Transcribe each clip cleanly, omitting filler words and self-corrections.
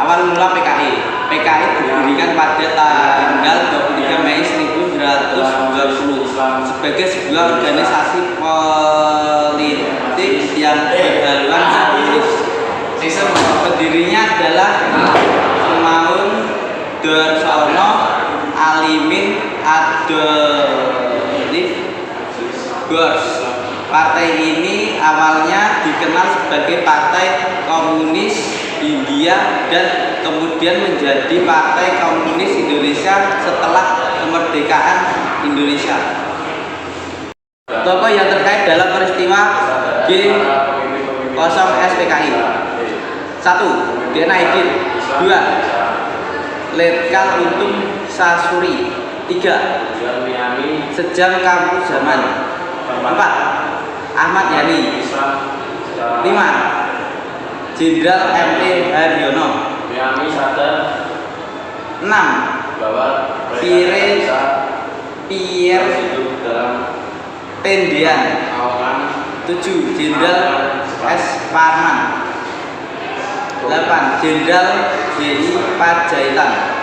Awal mula PKI. PKI didirikan pada tanggal 23 Mei 1920 sebagai sebuah organisasi politik yang berhaluan komunis. Pendirinya adalah Semaun Darsono Alimin Adolf Gors. Partai ini awalnya dikenal sebagai Partai Komunis India dan kemudian menjadi Partai Komunis Indonesia setelah kemerdekaan Indonesia. Tokoh yang terkait dalam peristiwa G0S PKI: 1. Dena Aidit. 2. Letkal Untung Sasuri. 3. Sejam Kampus Zaman. 4. Ahmad Yani. 5. Jenderal M.P. Haryono. 6. Pierre Tendian. 7. Jenderal S. Parman. 8. Jenderal J.I. Padjaitan.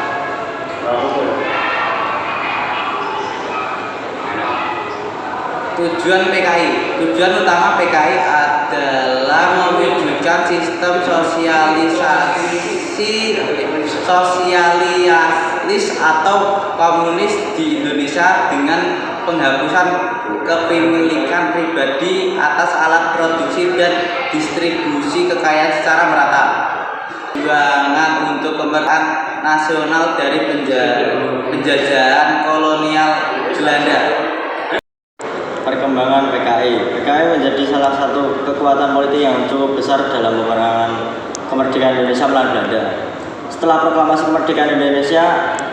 Tujuan PKI. Tujuan utama PKI adalah mewujudkan sistem sosialis atau komunis di Indonesia dengan penghapusan kepemilikan pribadi atas alat produksi dan distribusi kekayaan secara merata. Perjuangan untuk kemerdekaan nasional dari penjajahan kolonial Belanda. Perkembangan PKI. PKI menjadi salah satu kekuatan politik yang cukup besar dalam peperangan kemerdekaan Indonesia melawan Belanda. Setelah proklamasi kemerdekaan Indonesia,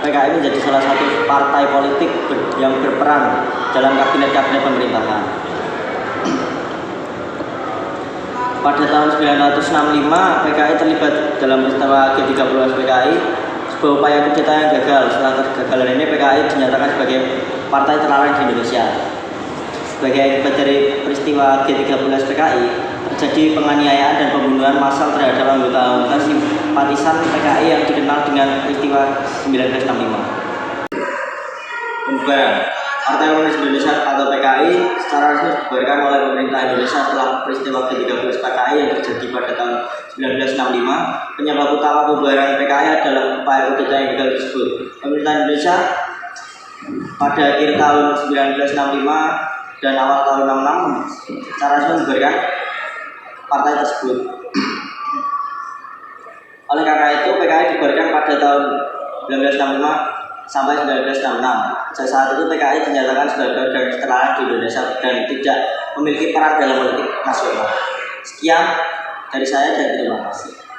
PKI menjadi salah satu partai politik yang berperan dalam kabinet-kabinet pemerintahan. Pada tahun 1965, PKI terlibat dalam peristiwa G30S PKI, sebuah upaya kudeta yang gagal. Setelah kegagalan ini, PKI dinyatakan sebagai partai terlarang di Indonesia. Sebagai akibat dari peristiwa G30S PKI, terjadi penganiayaan dan pembunuhan massal terhadap anggota-anggota simpatisan PKI yang dikenal dengan peristiwa 1965. Pembubaran Partai Komunis Indonesia atau PKI secara resmi dibubarkan oleh pemerintah Indonesia setelah peristiwa G30S PKI yang terjadi pada tahun 1965. Penyebab utama pembubaran PKI adalah upaya kudeta yang gagal tersebut. Pemerintah Indonesia pada akhir tahun 1965 dan awal tahun 66 secara resmi membubarkan partai tersebut. Oleh karena itu, PKI dibubarkan pada tahun 1965 sampai 1966. Sejak saat itu PKI dinyatakan sebagai organisasi terlarang di Indonesia dan tidak memiliki peran dalam politik nasional. Sekian dari saya dan terima kasih.